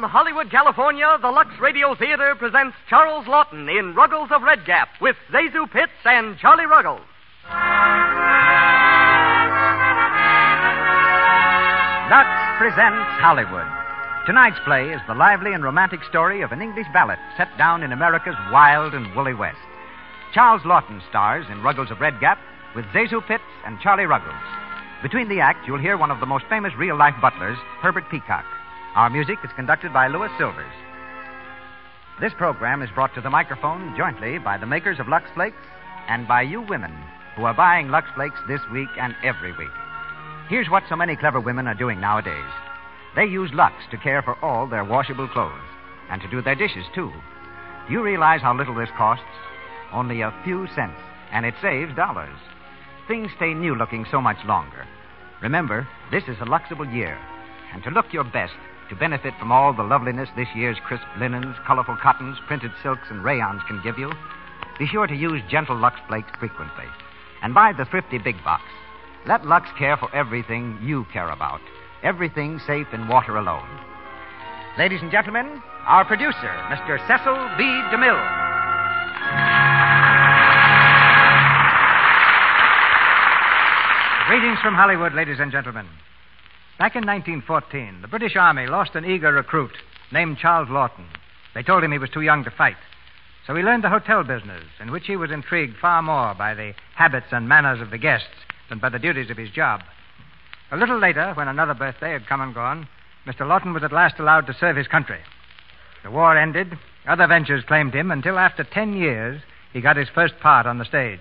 Hollywood, California, the Lux Radio Theater presents Charles Laughton in Ruggles of Red Gap with Zazu Pitts and Charlie Ruggles. Lux presents Hollywood. Tonight's play is the lively and romantic story of an English ballet set down in America's wild and woolly West. Charles Laughton stars in Ruggles of Red Gap with Zazu Pitts and Charlie Ruggles. Between the acts, you'll hear one of the most famous real-life butlers, Herbert Peacock. Our music is conducted by Louis Silvers. This program is brought to the microphone jointly by the makers of Lux Flakes and by you women who are buying Lux Flakes this week and every week. Here's what so many clever women are doing nowadays. They use Lux to care for all their washable clothes and to do their dishes, too. Do you realize how little this costs? Only a few cents, and it saves dollars. Things stay new-looking so much longer. Remember, this is a Luxable year, and to look your best, to benefit from all the loveliness this year's crisp linens, colorful cottons, printed silks, and rayons can give you, be sure to use gentle Lux Flakes frequently. And buy the thrifty big box. Let Lux care for everything you care about. Everything safe in water alone. Ladies and gentlemen, our producer, Mr. Cecil B. DeMille. Greetings from Hollywood, ladies and gentlemen. Back in 1914, the British Army lost an eager recruit named Charles Laughton. They told him he was too young to fight. So he learned the hotel business, in which he was intrigued far more by the habits and manners of the guests than by the duties of his job. A little later, when another birthday had come and gone, Mr. Laughton was at last allowed to serve his country. The war ended, other ventures claimed him, until after 10 years, he got his first part on the stage.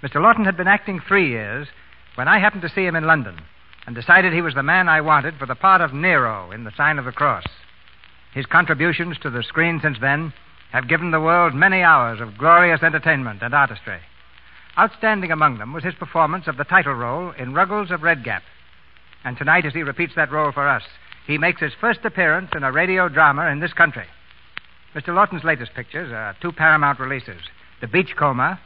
Mr. Laughton had been acting 3 years when I happened to see him in London and decided he was the man I wanted for the part of Nero in The Sign of the Cross. His contributions to the screen since then have given the world many hours of glorious entertainment and artistry. Outstanding among them was his performance of the title role in Ruggles of Red Gap. And tonight, as he repeats that role for us, he makes his first appearance in a radio drama in this country. Mr. Laughton's latest pictures are 2 Paramount releases, The Beachcomber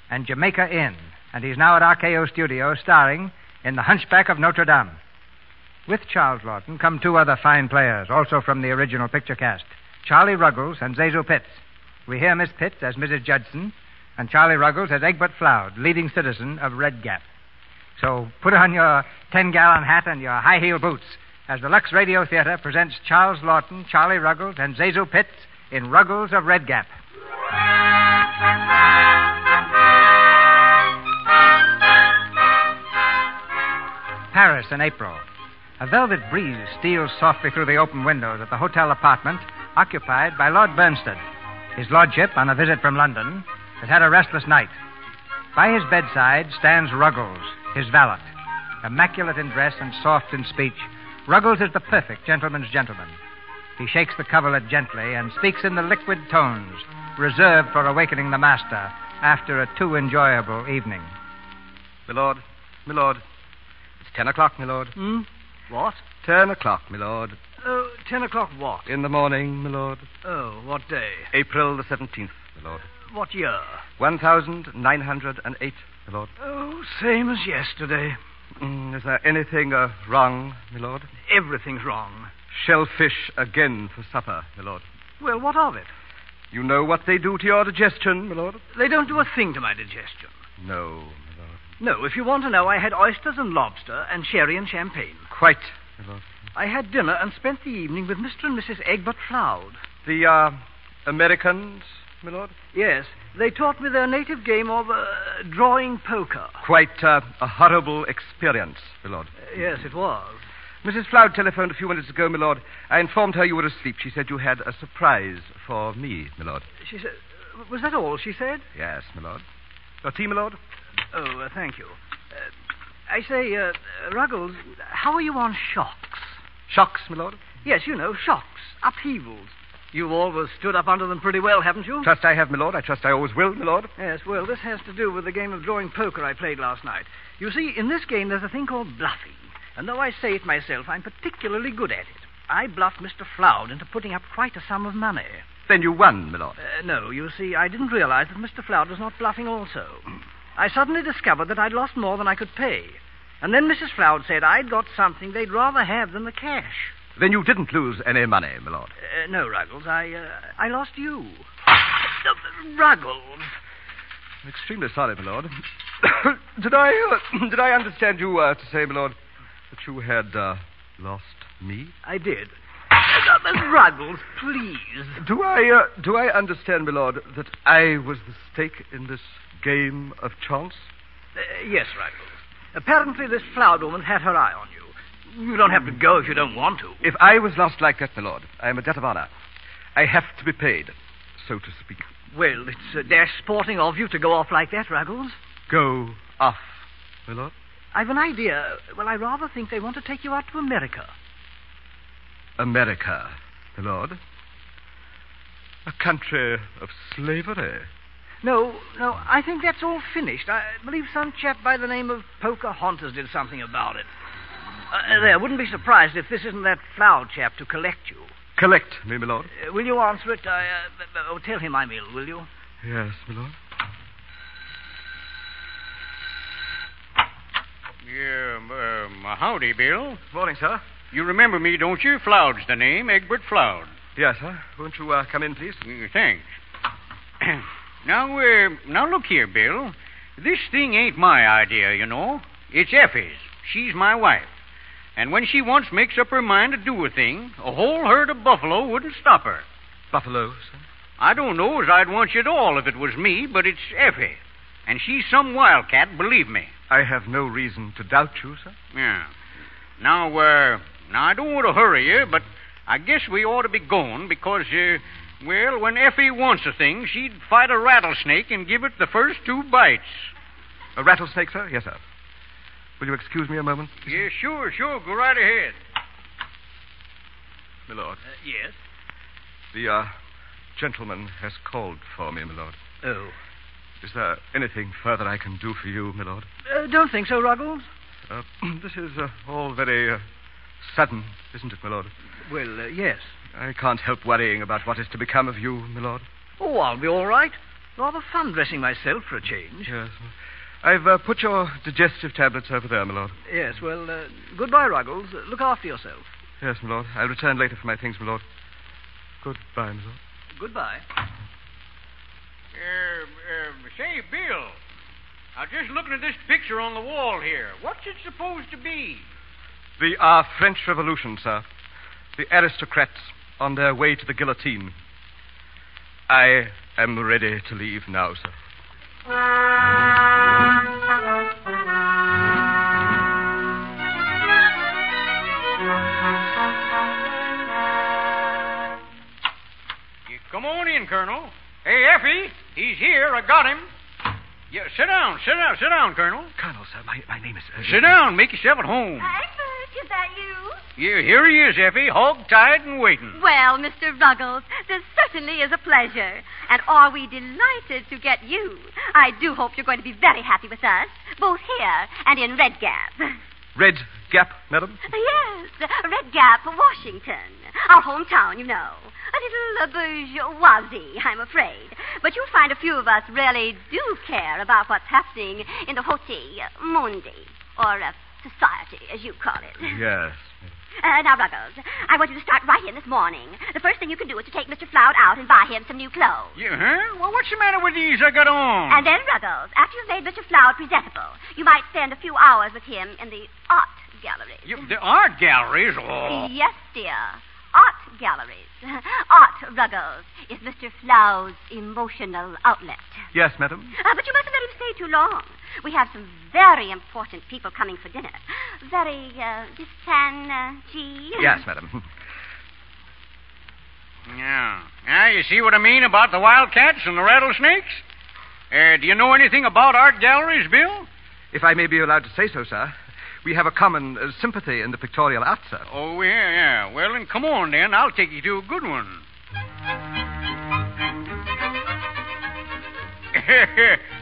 and Jamaica Inn, and he's now at RKO Studios starring in The Hunchback of Notre Dame. With Charles Laughton come 2 other fine players, also from the original picture cast, Charlie Ruggles and Zazu Pitts. We hear Miss Pitts as Mrs. Judson and Charlie Ruggles as Egbert Floud, leading citizen of Red Gap. So put on your 10-gallon hat and your high-heel boots as the Lux Radio Theater presents Charles Laughton, Charlie Ruggles, and Zazu Pitts in Ruggles of Red Gap. Paris in April. A velvet breeze steals softly through the open windows at the hotel apartment occupied by Lord Bernstead. His lordship, on a visit from London, has had a restless night. By his bedside stands Ruggles, his valet. Immaculate in dress and soft in speech, Ruggles is the perfect gentleman's gentleman. He shakes the coverlet gently and speaks in the liquid tones reserved for awakening the master after a too enjoyable evening. Milord, it's 10 o'clock, milord. What? 10 o'clock, milord. Oh, 10 o'clock what? In the morning, milord. Oh, what day? April the 17th, milord. What year? 1908, milord. Oh, same as yesterday. Is there anything wrong, milord? Everything's wrong. Shellfish again for supper, milord. Well, what of it? You know what they do to your digestion, milord? They don't do a thing to my digestion. No, milord. No, if you want to know, I had oysters and lobster and sherry and champagne. Quite, milord. I had dinner and spent the evening with Mr. and Mrs. Egbert Floud. The, Americans, milord? Yes, they taught me their native game of drawing poker. Quite a horrible experience, milord. Yes, it was. Mrs. Floud telephoned a few minutes ago, milord. I informed her you were asleep. She said you had a surprise for me, milord. She said... Was that all she said? Yes, milord. Your tea, milord? Oh, thank you. I say, Ruggles, how are you on shocks? Shocks, milord? Yes, you know, shocks, upheavals. You've always stood up under them pretty well, haven't you? Trust I have, milord. I trust I always will, milord. Yes, well, this has to do with the game of drawing poker I played last night. You see, in this game there's a thing called bluffing. And though I say it myself, I'm particularly good at it. I bluffed Mr. Floud into putting up quite a sum of money. Then you won, milord. No, you see, I didn't realize that Mr. Floud was not bluffing also. I suddenly discovered that I'd lost more than I could pay. And then Mrs. Floud said I'd got something they'd rather have than the cash. Then you didn't lose any money, my lord. No, Ruggles. I lost you. Ruggles. I'm extremely sorry, my lord. Did I understand you to say, my lord, that you had lost me? I did. Ruggles, please. Do I understand, my lord, that I was the stake in this game of chance? Yes, Ruggles. Apparently this Floud woman had her eye on you. You don't have to go if you don't want to. If I was lost like that, my lord, I am a debt of honor. I have to be paid, so to speak. Well, it's dash sporting of you to go off like that, Ruggles. Go off, my lord? I've an idea. Well, I rather think they want to take you out to America. America, my lord? A country of slavery? No, I think that's all finished. I believe some chap by the name of Pocahontas did something about it. There, wouldn't be surprised if this isn't that Floud chap to collect you. Collect me, my lord? Will you answer it? Tell him I'm ill, will you? Yes, my lord. Yeah, howdy, Bill. Morning, sir. You remember me, don't you? Floud's the name, Egbert Floud. Yes, sir. Won't you come in, please? Thanks. Now look here, Bill. This thing ain't my idea, you know. It's Effie's. She's my wife. And when she once makes up her mind to do a thing, a whole herd of buffalo wouldn't stop her. Buffalo, sir? I don't know as I'd want you at all if it was me, but it's Effie. And she's some wildcat, believe me. I have no reason to doubt you, sir. Yeah. Now, I don't want to hurry you, but I guess we ought to be going because, when Effie wants a thing, she'd fight a rattlesnake and give it the first 2 bites. A rattlesnake, sir? Yes, sir. Will you excuse me a moment? Yeah, sure. Go right ahead. My lord. Yes? The, gentleman has called for me, my lord. Oh. Is there anything further I can do for you, my lord? Don't think so, Ruggles. This is all very sudden, isn't it, my lord? Well, yes. I can't help worrying about what is to become of you, my lord. Oh, I'll be all right. Rather fun dressing myself for a change. Yes. I've put your digestive tablets over there, my lord. Yes, well, goodbye, Ruggles. Look after yourself. Yes, my lord. I'll return later for my things, my lord. Goodbye, my lord. Goodbye. Say, Bill, I'm just looking at this picture on the wall here. What's it supposed to be? The French Revolution, sir. The aristocrats on their way to the guillotine. I am ready to leave now, sir. Come on in, Colonel. Hey, Effie, he's here. I got him. Yeah, sit down, Colonel. Colonel, sir, my name is... Sit down. Make yourself at home. Egbert, is that you? Yeah, here he is, Effie, hog-tied and waiting. Well, Mr. Ruggles, this certainly is a pleasure. And are we delighted to get you. I do hope you're going to be very happy with us, both here and in Red Gap. Red Gap, madam? Yes, Red Gap, Washington. Our hometown, you know. A little bourgeoisie, I'm afraid. But you'll find a few of us really do care about what's happening in the Hoti Mundi, or society, as you call it. Yes. Now, Ruggles, I want you to start right in this morning. The first thing you can do is to take Mr. Floud out and buy him some new clothes. Yeah, huh? Well, what's the matter with these I got on? And then, Ruggles, after you've made Mr. Floud presentable, you might spend a few hours with him in the art galleries. The art galleries? Oh. Yes, dear. Art galleries. Art, Ruggles, is Mr. Floud's emotional outlet. Yes, madam. But you mustn't let him stay too long. We have some very important people coming for dinner. Very, Yes, madam. Yeah. Now, you see what I mean about the wildcats and the rattlesnakes? Do you know anything about art galleries, Bill? If I may be allowed to say so, sir, we have a common sympathy in the pictorial arts, sir. Oh, yeah. Well, then come on, then. I'll take you to a good one.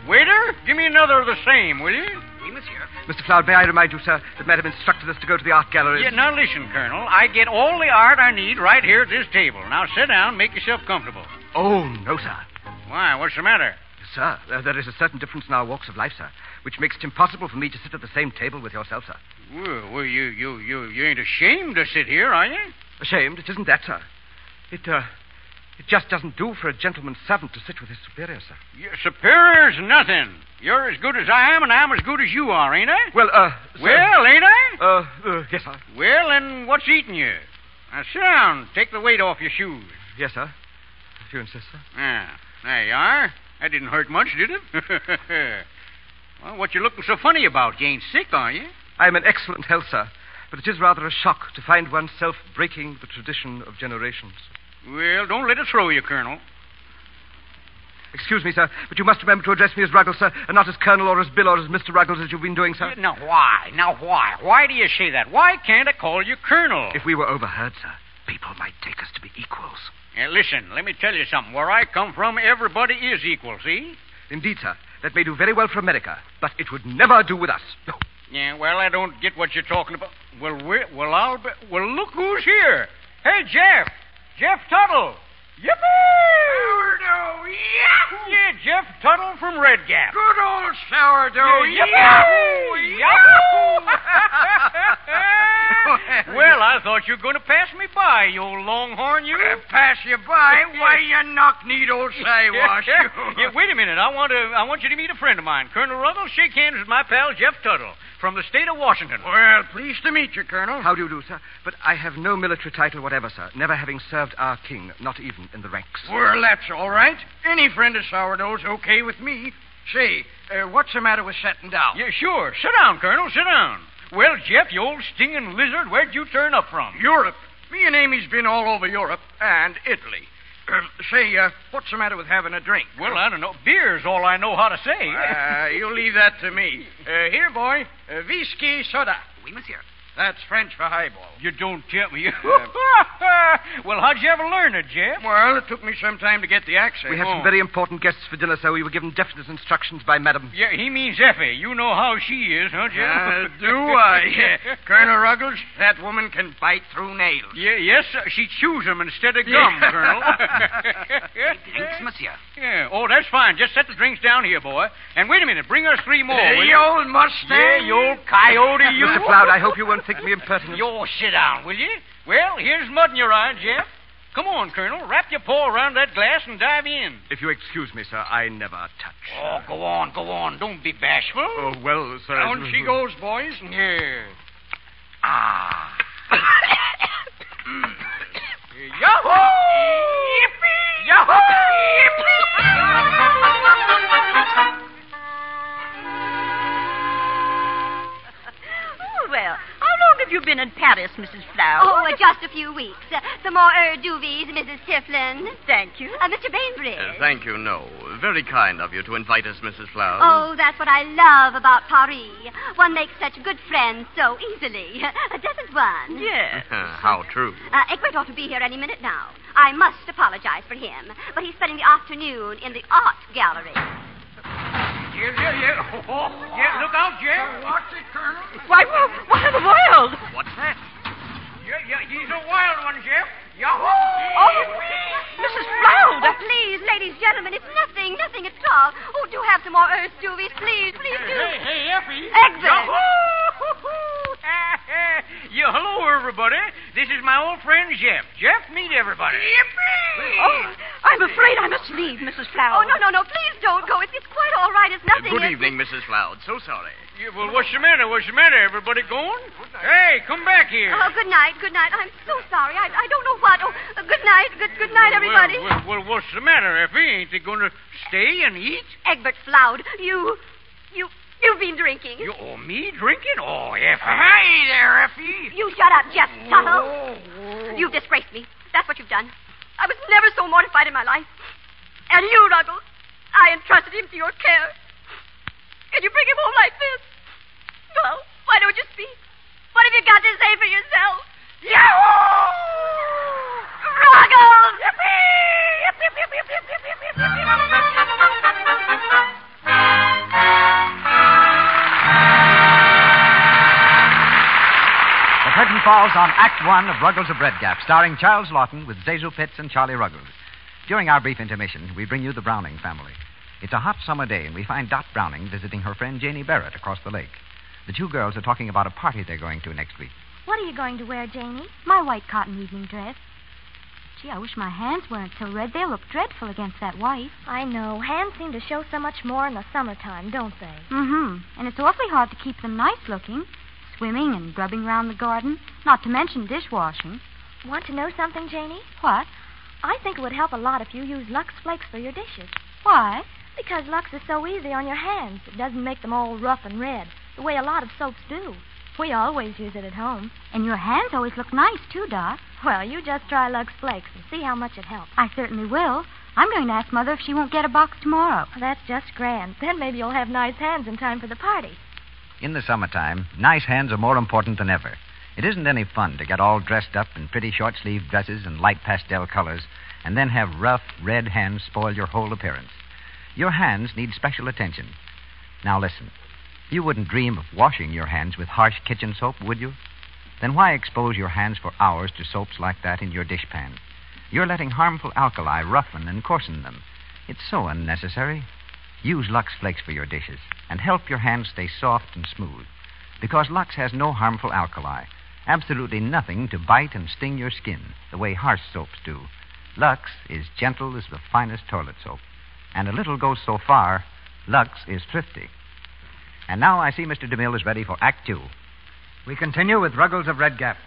Waiter, give me another of the same, will you? Oui, monsieur. Mr. Floud, may I remind you, sir, that Madam instructed us to go to the art galleries. Yeah, now listen, Colonel. I get all the art I need right here at this table. Now sit down, make yourself comfortable. Oh, no, sir. Why, what's the matter? Sir, there is a certain difference in our walks of life, sir. which makes it impossible for me to sit at the same table with yourself, sir. Well, you ain't ashamed to sit here, are you? Ashamed? It isn't that, sir. It just doesn't do for a gentleman's servant to sit with his superior, sir. Your superior's nothing. You're as good as I am, and I'm as good as you are, ain't I? Well, sir. Well, ain't I? Yes, sir. Well, then what's eating you? Now, sit down. Take the weight off your shoes. Yes, sir. If you insist, sir. There you are. That didn't hurt much, did it? Well, what you looking so funny about? You ain't sick, are you? I am in excellent health, sir. But it is rather a shock to find oneself breaking the tradition of generations. Well, don't let it throw you, Colonel. Excuse me, sir, but you must remember to address me as Ruggles, sir, and not as Colonel or as Bill or as Mr. Ruggles as you've been doing, sir. Now, why? Why do you say that? Why can't I call you Colonel? If we were overheard, sir, people might take us to be equals. Listen, let me tell you something. Where I come from, everybody is equal, see? Indeed, sir. That may do very well for America, but it would never do with us. No. Yeah, well, I don't get what you're talking about. Well, look who's here. Hey, Jeff. Jeff Tuttle. Yippee! Sourdough, yahoo! Yeah, Jeff Tuttle from Red Gap. Good old sourdough, Yeah, yahoo! Yahoo! Well, I thought you were going to pass me by, you old longhorn, you. Pass you by? Why, you knock-kneed sidewash, you. Yeah, wait a minute. I want you to meet a friend of mine. Colonel Ruggles, shake hands with my pal, Jeff Tuttle, from the state of Washington. Well, pleased to meet you, Colonel. How do you do, sir? But I have no military title whatever, sir, never having served our king, not even in the ranks. Well, that's all right. Any friend of sourdough's okay with me. Say, what's the matter with sitting down? Yeah, sure. Sit down, Colonel. Sit down. Well, Jeff, you old stinging lizard, where'd you turn up from? Europe. Me and Amy's been all over Europe and Italy. Say, what's the matter with having a drink? Well, I don't know. Beer's all I know how to say. You leave that to me. Here, boy. Whiskey soda. Oui, monsieur. That's French for highball. You don't tell me. Well, how'd you ever learn it, Jeff? Well, it took me some time to get the accent. We have some very important guests for dinner, sir. We were given definite instructions by Madam. Yeah, he means Effie. You know how she is, huh, Jeff? Do I? Colonel Ruggles, that woman can bite through nails. Yeah, yes, sir. She chews them instead of gum, Colonel. Drinks, monsieur. Yeah. Oh, that's fine. Just set the drinks down here, boy. And wait a minute. Bring us 3 more, will You you? old Mustang. Yeah, you old coyote, you. Mr. Floud, I hope you won't think me impertinent. You sit down, will you? Well, here's mud in your eye, Jeff. Come on, Colonel. Wrap your paw around that glass and dive in. If you excuse me, sir, I never touch. Oh, go on. Don't be bashful. Oh, well, sir. Down she goes, boys. Yeah. Ah. Yahoo! Yippee! Yahoo! Well, how long have you been in Paris, Mrs. Flower? Oh, just a few weeks. Some more doovies, Mrs. Tifflin. Thank you. Mr. Bainbridge. Thank you, no. Very kind of you to invite us, Mrs. Flower. Oh, that's what I love about Paris. One makes such good friends so easily. Doesn't one? Yes. How true. Egbert ought to be here any minute now. I must apologize for him, but he's spending the afternoon in the art gallery. Yeah. Oh, yeah, look out, Jeff. What's it, Colonel? Why, what in the world? What's that? Yeah, he's a wild one, Jeff. Yahoo! Oh, Mrs. Flower. Please, ladies, gentlemen, it's nothing at all. Oh, do have some more earth doovies, please do. Hey, Effie. Egbert. Hello, everybody. This is my old friend, Jeff. Jeff, meet everybody. Oh, I'm afraid I must leave, Mrs. Flower. Oh, no, please don't go. It's quite all right. It's nothing. Good evening, Mrs. Flower. So sorry. Yeah, well, what's the matter? Everybody going? Hey, come back here. Oh, good night. I'm so sorry. I don't know what. Oh, good night. Good night, everybody. Well, what's the matter, Effie? Ain't they going to stay and eat? Egbert Floud, you've been drinking. Oh, me drinking? Oh, Effie. Hey there, Effie. You shut up, Jeff Tuttle. You've disgraced me. That's what you've done. I was never so mortified in my life. And you, Ruggles, I entrusted him to your care. And you bring him home like this? Well, why don't you speak? What have you got to say for yourself? Yahoo! Ruggles! The curtain falls on Act One of Ruggles of Red Gap, starring Charles Laughton with Zazu Pitts and Charlie Ruggles. During our brief intermission, we bring you the Browning family. It's a hot summer day, and we find Dot Browning visiting her friend Janie Barrett across the lake. The two girls are talking about a party they're going to next week. What are you going to wear, Janie? My white cotton evening dress. Gee, I wish my hands weren't so red. They look dreadful against that white. I know. Hands seem to show so much more in the summertime, don't they? Mm-hmm. And it's awfully hard to keep them nice looking. Swimming and grubbing around the garden, not to mention dishwashing. Want to know something, Janie? What? I think it would help a lot if you used Lux Flakes for your dishes. Why? Because Lux is so easy on your hands. It doesn't make them all rough and red, the way a lot of soaps do. We always use it at home. And your hands always look nice, too, Dot. Well, you just try Lux Flakes and see how much it helps. I certainly will. I'm going to ask Mother if she won't get a box tomorrow. That's just grand. Then maybe you'll have nice hands in time for the party. In the summertime, nice hands are more important than ever. It isn't any fun to get all dressed up in pretty short-sleeved dresses and light pastel colors and then have rough, red hands spoil your whole appearance. Your hands need special attention. Now listen. You wouldn't dream of washing your hands with harsh kitchen soap, would you? Then why expose your hands for hours to soaps like that in your dishpan? You're letting harmful alkali roughen and coarsen them. It's so unnecessary. Use Lux Flakes for your dishes and help your hands stay soft and smooth. Because Lux has no harmful alkali. Absolutely nothing to bite and sting your skin the way harsh soaps do. Lux is gentle as the finest toilet soap. And a little goes so far, Lux is thrifty. And now I see Mr. DeMille is ready for Act 2. We continue with Ruggles of Red Gap,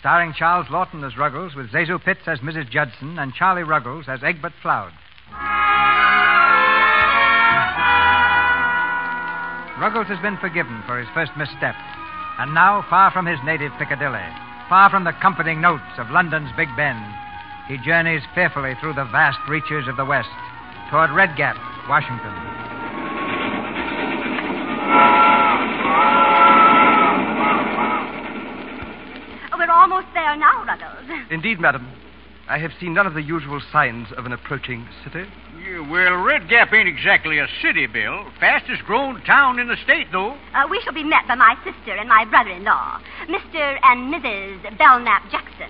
starring Charles Laughton as Ruggles, with Zazu Pitts as Mrs. Judson and Charlie Ruggles as Egbert Floud. Ruggles has been forgiven for his first misstep, and now, far from his native Piccadilly, far from the comforting notes of London's Big Ben, he journeys fearfully through the vast reaches of the West toward Red Gap, Washington. We're almost there now, Ruggles. Indeed, madam. I have seen none of the usual signs of an approaching city. Yeah, well, Red Gap ain't exactly a city, Bill. Fastest growing town in the state, though. We shall be met by my sister and my brother-in-law, Mr. and Mrs. Belknap Jackson.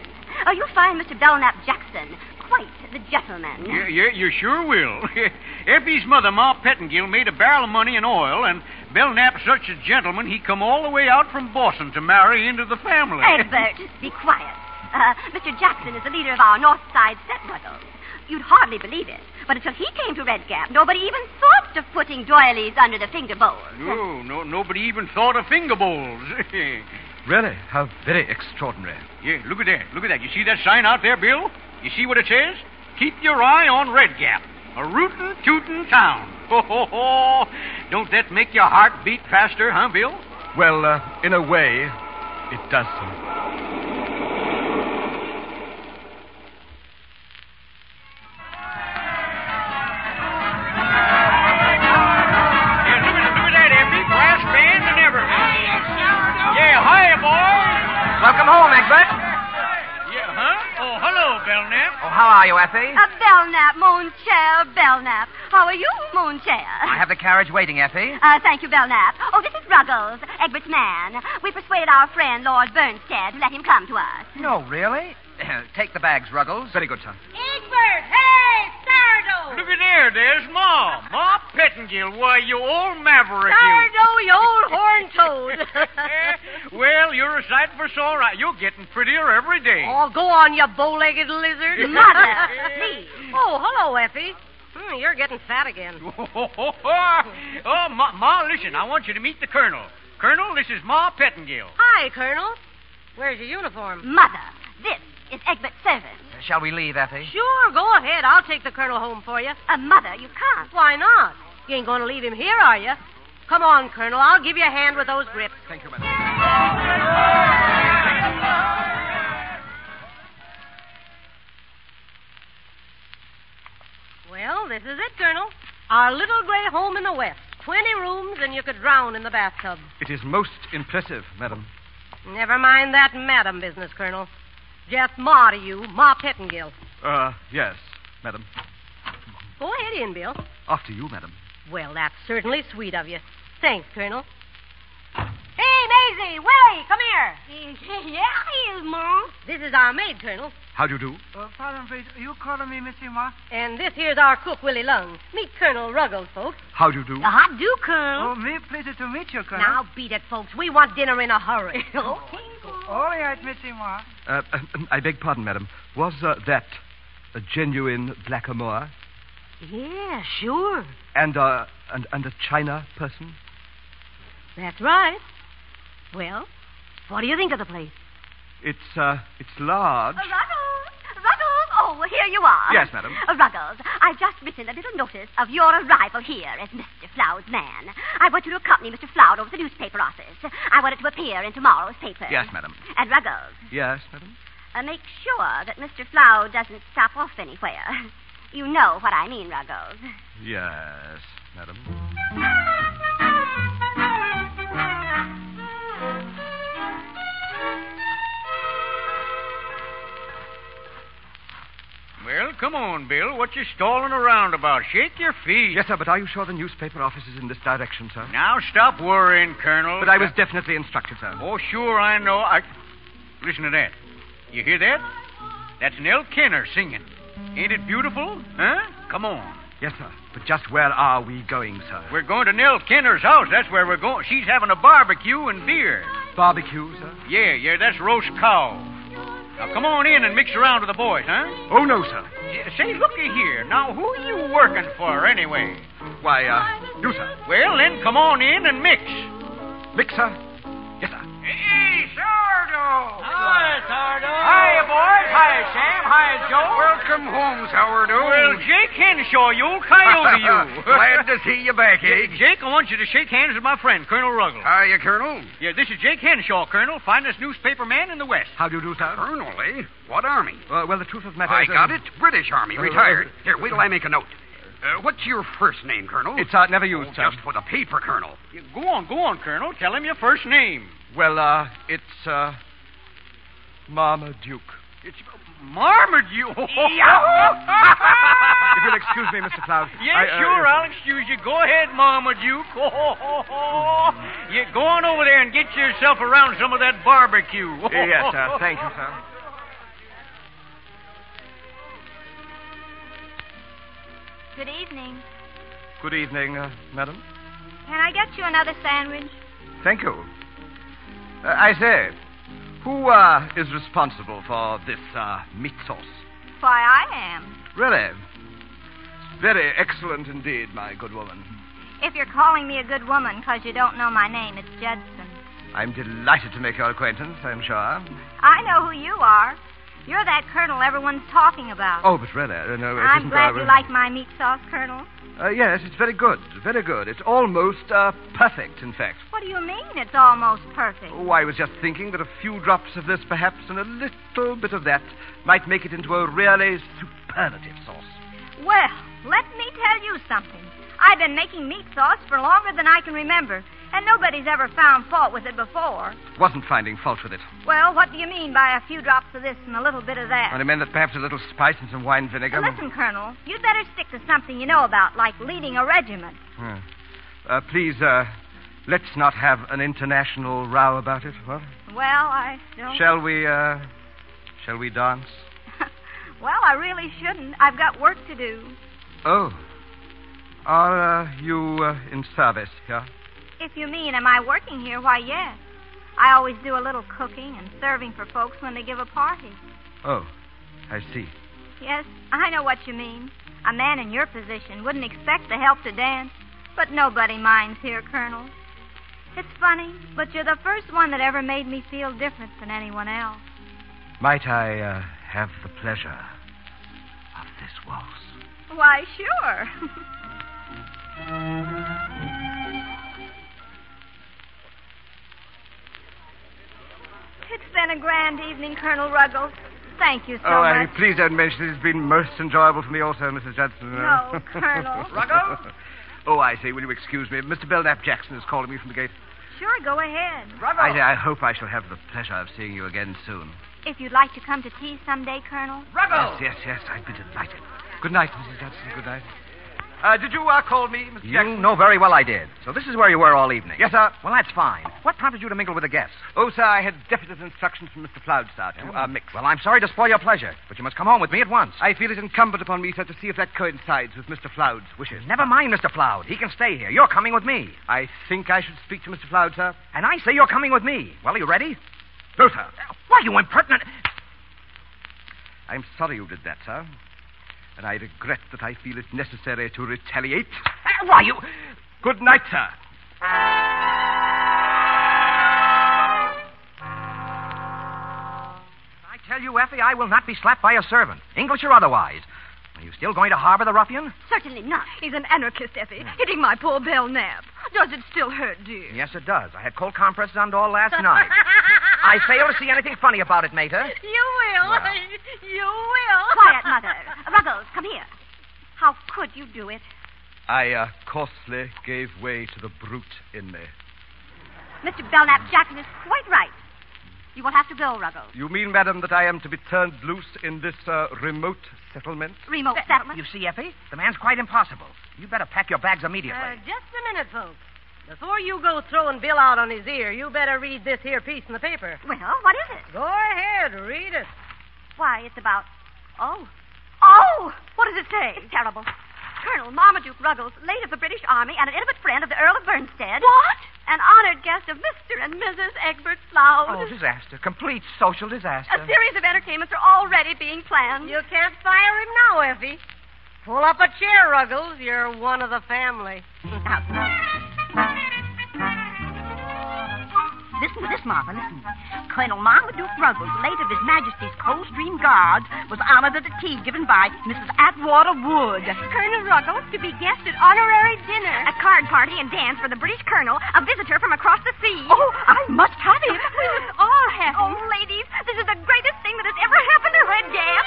You'll find Mr. Belknap Jackson quite the gentleman. Yeah, you sure will. Effie's mother, Ma Pettingill, made a barrel of money in oil, and Belknap's such a gentleman, he come all the way out from Boston to marry into the family. Egbert, be quiet. Mr. Jackson is the leader of our North Side set, Ruggles. You'd hardly believe it, but until he came to Red Gap, nobody even thought of putting doilies under the finger bowls. No, nobody even thought of finger bowls. Really? How very extraordinary. Yeah, look at that. You see that sign out there, Bill? You see what it says? Keep your eye on Red Gap, a rootin', tootin' town. Ho, ho, ho. Don't that make your heart beat faster, huh, Bill? Well, in a way, it does so. Yeah, look at that, Effie. Brass band and everything. Yeah, hiya, boys. Welcome home, Egbert. Yeah, huh? Oh, hello, Belknap. Oh, how are you, Effie? Belknap, mon cher Belknap. How are you, mon cher? I have the carriage waiting, Effie. Thank you, Belknap. Oh, this is Ruggles, Egbert's man. We persuaded our friend, Lord Bernstead, to let him come to us. No, really? Take the bags, Ruggles. Very good, son. Egbert, hey, sourdough! Look at there's Ma. Ma Pettingill. Why, you old maverick. Sourdough, you old horn toad. Well, you're a sight for sore eye. You're getting prettier every day. Oh, go on, you bow-legged lizard. Mother, please. Oh, hello, Effie. You're getting fat again. Oh, Ma, listen, I want you to meet the Colonel. Colonel, this is Ma Pettingill. Hi, Colonel. Where's your uniform? Mother, this is Egbert's servant. Shall we leave, Effie? Sure, go ahead. I'll take the Colonel home for you. Mother, you can't. Why not? You ain't going to leave him here, are you? Come on, Colonel. I'll give you a hand with those grips. Thank you, madam. Well, this is it, Colonel. Our little gray home in the West. 20 rooms, and you could drown in the bathtub. It is most impressive, madam. Never mind that madam business, Colonel. Just Ma to you, Ma Pettingill. Yes, madam. Go ahead in, Bill. After you, madam. Well, that's certainly sweet of you. Thanks, Colonel. Hey, Maisie, Willie, come here. Yeah, he is, Mom. This is our maid, Colonel. How do you do? Pardon, please. You calling me Missy Ma? And this here's our cook, Willie Lung. Meet Colonel Ruggles, folks. How do you do? How do, Colonel? Oh, me pleasure to meet you, Colonel. Now, beat it, folks. We want dinner in a hurry. All right, Missy Ma. I beg pardon, madam. Was that a genuine blackamoor? Yeah, sure. And a China person? That's right. Well, what do you think of the place? It's large. Ruggles! Oh, here you are. Yes, madam. Ruggles, I've just written a little notice of your arrival here as Mr. Floud's man. I want you to accompany Mr. Floud over to the newspaper office. I want it to appear in tomorrow's paper. Yes, madam. And Ruggles, Yes, madam. make sure that Mr. Floud doesn't stop off anywhere. You know what I mean, Ruggles. Yes, madam. Well, come on, Bill. What you stalling around about? Shake your feet. Yes, sir, but are you sure the newspaper office is in this direction, sir? Now stop worrying, Colonel. But I was definitely instructed, sir. Oh, sure, I know. Listen to that. You hear that? That's Nell Kenner singing. Ain't it beautiful? Huh? Come on. Yes, sir. But just where are we going, sir? We're going to Nell Kenner's house. That's where we're going. She's having a barbecue and beer. Barbecue, sir? Yeah, that's roast cow. Now, come on in and mix around with the boys, huh? Oh, no, sir. Say, looky here. Now, who are you working for, anyway? Why, you, sir. Well, then, come on in and mix. Mix, sir? Yes, sir. Hey, Sourdough! Hi, Sourdough. Hi, boys. Hi, Sam. Hi, Joe. Welcome home, Sourdough. Well, Jake Henshaw, you old coyote, you. Glad to see you back, eh? Jake, I want you to shake hands with my friend, Colonel Ruggles. Hiya, Colonel. Yeah, this is Jake Henshaw, Colonel, finest newspaper man in the West. How do you do, sir? Colonel, eh? What army? Well, the truth of the matter I is... got it. British Army, retired. Here, wait till I make a note. What's your first name, Colonel? It's never used, sir. Just for the paper, Colonel. Yeah, go on, Colonel. Tell him your first name. Well, it's, Marmaduke. It's Marmaduke. If you'll excuse me, Mr. Cloud. Yes, sure, I'll excuse you. Go ahead, Marmaduke. Yeah, go on over there and get yourself around some of that barbecue. Yes, sir. Thank you, sir. Good evening. Good evening, madam. Can I get you another sandwich? Thank you. I say, who is responsible for this meat sauce? Why, I am. Really? Very excellent indeed, my good woman. If you're calling me a good woman because you don't know my name, it's Judson. I'm delighted to make your acquaintance, I'm sure. I know who you are. You're that colonel everyone's talking about. Oh, but really, no, it I'm isn't, glad you like my meat sauce, Colonel. Yes, it's very good. Very good. It's almost perfect, in fact. What do you mean it's almost perfect? Oh, I was just thinking that a few drops of this, perhaps, and a little bit of that, might make it into a really superlative sauce. Well, let me tell you something. I've been making meat sauce for longer than I can remember, and nobody's ever found fault with it before. Wasn't finding fault with it. Well, what do you mean by a few drops of this and a little bit of that? I meant that perhaps a little spice and some wine vinegar. Listen, Colonel, you'd better stick to something you know about, like leading a regiment. Please, let's not have an international row about it, what? Well, I don't... Shall we dance? Well, I really shouldn't. I've got work to do. Oh. Are you in service here? If you mean, am I working here? Why, yes. I always do a little cooking and serving for folks when they give a party. Oh, I see. Yes, I know what you mean. A man in your position wouldn't expect the help to dance, but nobody minds here, Colonel. It's funny, but you're the first one that ever made me feel different than anyone else. Might I have the pleasure of this waltz? Why, sure. It's been a grand evening, Colonel Ruggles. Thank you so much. Please don't mention it. It's been most enjoyable for me also, Mrs. Judson. No, Colonel. Ruggles? Oh, I see. Will you excuse me? Mr. Belknap Jackson is calling me from the gate. Sure, go ahead. I hope I shall have the pleasure of seeing you again soon. If you'd like to come to tea someday, Colonel. Ruggles! Yes, I'd be delighted. Good night, Mrs. Judson. Good night. Did you call me, Mr. You Jackson? know very well I did. So this is where you were all evening. Yes, sir. Well, that's fine. What prompted you to mingle with the guests? Oh, sir, I had definite instructions from Mr. Floud, sir, to mix. Well, I'm sorry to spoil your pleasure, but you must come home with me at once. I feel it incumbent upon me, sir, to see if that coincides with Mr. Floud's wishes. Never mind, Mr. Floud. He can stay here. You're coming with me. I think I should speak to Mr. Floud, sir. And I say you're coming with me. Well, are you ready? No, sir. Why, you impertinent... I'm sorry you did that, sir. And I regret that I feel it necessary to retaliate. Why, you... Good night, sir. I tell you, Effie, I will not be slapped by a servant, English or otherwise. Are you still going to harbor the ruffian? Certainly not. He's an anarchist, Effie, hitting my poor Belknap. Does it still hurt, dear? Yes, it does. I had cold compresses on all last night. I fail to see anything funny about it, Mater. You will. Well. You will. Quiet, Mother. Ruggles, come here. How could you do it? I coarsely gave way to the brute in me. Mr. Belknap Jackson is quite right. You will have to go, Ruggles. You mean, madam, that I am to be turned loose in this remote settlement? Remote settlement? You see, Effie, the man's quite impossible. You better pack your bags immediately. Just a minute, folks. Before you go throwing Bill out on his ear, you better read this here piece in the paper. Well, what is it? Go ahead, read it. Why, it's about... Oh! What does it say? It's terrible. Colonel Marmaduke Ruggles, late of the British Army and an intimate friend of the Earl of Bernstead. What? An honored guest of Mr. and Mrs. Egbert Floud. Oh, disaster. Complete social disaster. A series of entertainments are already being planned. You can't fire him now, Effie. Pull up a chair, Ruggles. You're one of the family. Listen to this, Martha, listen. Colonel Marmaduke Ruggles, late of His Majesty's Coldstream Guards, was honored at a tea given by Mrs. Atwater Wood. Colonel Ruggles to be guest at honorary dinner. A card party and dance for the British Colonel, a visitor from across the sea. Oh, I must have him. We must all have him. Oh, ladies, this is the greatest thing that has ever happened to Red Gap.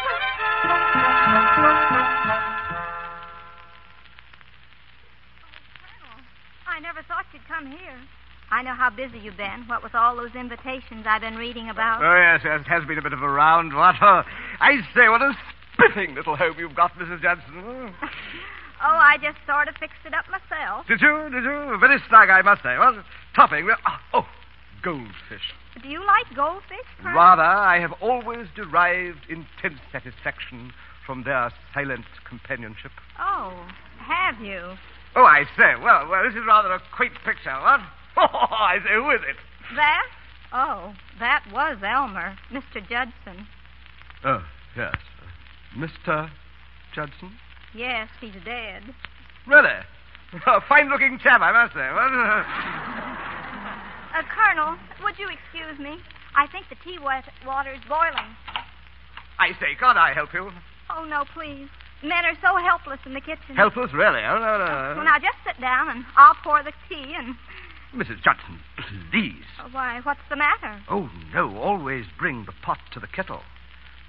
I never thought you'd come here. I know how busy you've been, what with all those invitations I've been reading about. Oh, yes, it has been a bit of a round, what? I say, what a spiffing little home you've got, Mrs. Judson. Oh, I just sort of fixed it up myself. Did you? Very snug, I must say. Well, topping. Oh, goldfish. Do you like goldfish, Colonel? Rather, I have always derived intense satisfaction from their silent companionship. Oh, have you? Oh, I say, well, this is rather a quaint picture, what? Oh, I say, who is it? That? Oh, that was Elmer, Mr. Judson. Oh, yes. Mr. Judson? Yes, he's dead. Really? A fine-looking chap, I must say. Colonel, would you excuse me? I think the tea water's boiling. I say, can't I help you? Oh, no, please. Men are so helpless in the kitchen. Helpless, really? Oh, no. Well, now, just sit down, and I'll pour the tea, and... Mrs. Judson, please. Why, what's the matter? Oh, no, always bring the pot to the kettle.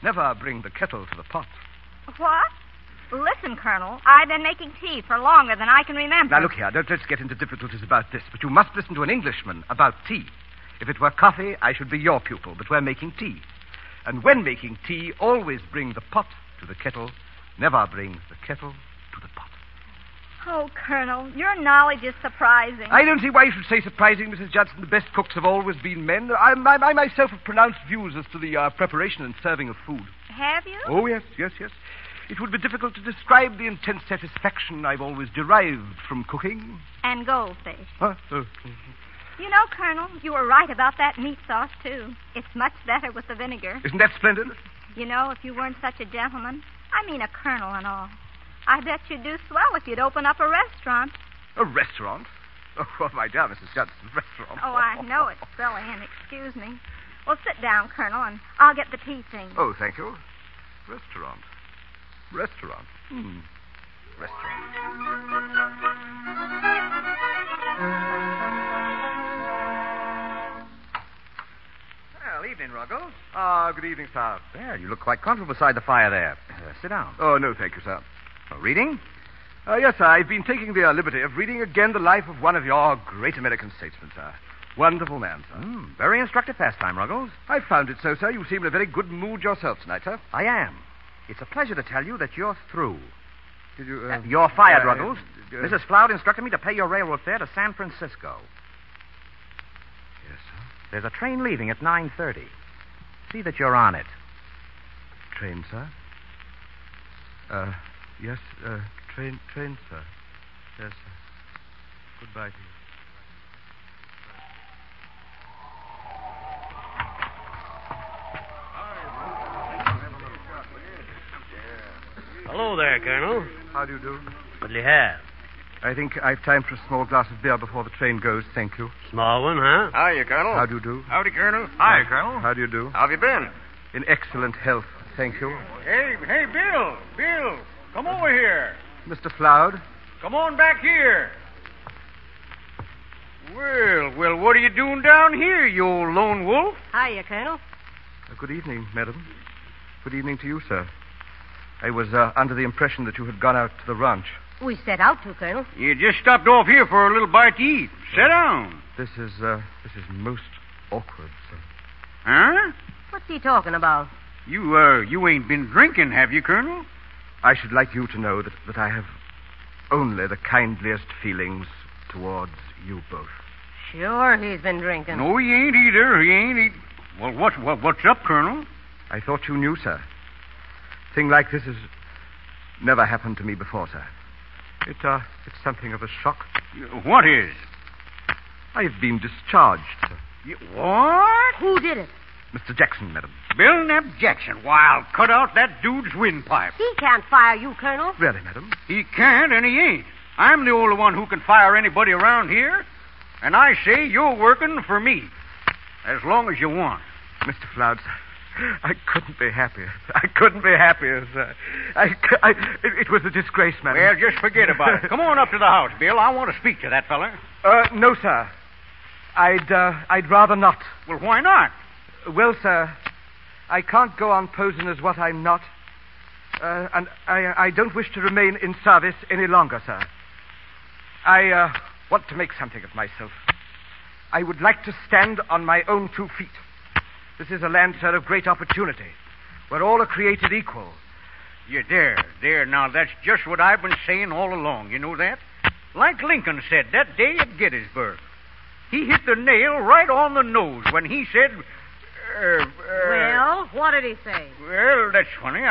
Never bring the kettle to the pot. What? Listen, Colonel, I've been making tea for longer than I can remember. Now, look here, let's get into difficulties about this, but you must listen to an Englishman about tea. If it were coffee, I should be your pupil, but we're making tea. And when making tea, always bring the pot to the kettle. Never bring the kettle to the pot. Oh, Colonel, your knowledge is surprising. I don't see why you should say surprising, Mrs. Judson. The best cooks have always been men. I myself have pronounced views as to the preparation and serving of food. Have you? Oh, yes. It would be difficult to describe the intense satisfaction I've always derived from cooking. And goldfish. Huh? You know, Colonel, you were right about that meat sauce, too. It's much better with the vinegar. Isn't that splendid? You know, if you weren't such a gentleman, I mean a colonel and all, I bet you'd do swell if you'd open up a restaurant. A restaurant? Oh, my dear Mrs. Judson, restaurant. Oh, I know it's silly, and excuse me. Well, sit down, Colonel, and I'll get the tea things. Oh, thank you. Restaurant. Restaurant. Well, evening, Ruggles. Good evening, sir. There, you look quite comfortable beside the fire there. Sit down. Oh, no, thank you, sir. Reading? Yes, sir. I've been taking the liberty of reading again the life of one of your great American statesmen, sir. Wonderful man, sir. Very instructive pastime, Ruggles. I found it so, sir. You seem in a very good mood yourself tonight, sir. I am. It's a pleasure to tell you that you're through. Did you... You're fired, Ruggles. Mrs. Floud instructed me to pay your railroad fare to San Francisco. Yes, sir. There's a train leaving at 9:30. See that you're on it. Train, sir? Yes, train, sir. Yes, sir. Goodbye to you. Hello there, Colonel. How do you do? What'll you have? I think I've time for a small glass of beer before the train goes, thank you. Small one, huh? Hiya, Colonel. How do you do? Howdy, Colonel. Hi, Colonel. How do you do? How have you been? In excellent health, thank you. Hey, Bill. Bill, come over here. Mr. Floud? Come on back here. Well, what are you doing down here, you old lone wolf? Hiya, Colonel. Good evening, madam. Good evening to you, sir. I was under the impression that you had gone out to the ranch. We set out to, Colonel. You just stopped off here for a little bite to eat. Sit down. This is most awkward, sir. Huh? What's he talking about? You ain't been drinking, have you, Colonel? I should like you to know that I have only the kindliest feelings towards you both. Sure, he's been drinking. No, he ain't either. He ain't. Well, what's up, Colonel? I thought you knew, sir. Thing like this has never happened to me before, sir. It's something of a shock. What is? I've been discharged, sir. What? Who did it? Mr. Jackson, madam. Bill Knapp Jackson. Why, I'll cut out that dude's windpipe. He can't fire you, Colonel. Really, madam? He can't, and he ain't. I'm the only one who can fire anybody around here. And I say you're working for me. As long as you want. Mr. Floud, sir, I couldn't be happier. I couldn't be happier, sir. It was a disgrace, madam. Well, just forget about it. Come on up to the house, Bill. I want to speak to that fella. No, sir. I'd rather not. Well, why not? Well, sir, I can't go on posing as what I'm not. And I don't wish to remain in service any longer, sir. I want to make something of myself. I would like to stand on my own 2 feet. This is a land, sir, of great opportunity, where all are created equal. Yeah, there. Now, that's just what I've been saying all along. You know that? Like Lincoln said that day at Gettysburg. He hit the nail right on the nose when he said... Well, what did he say? Well, that's funny.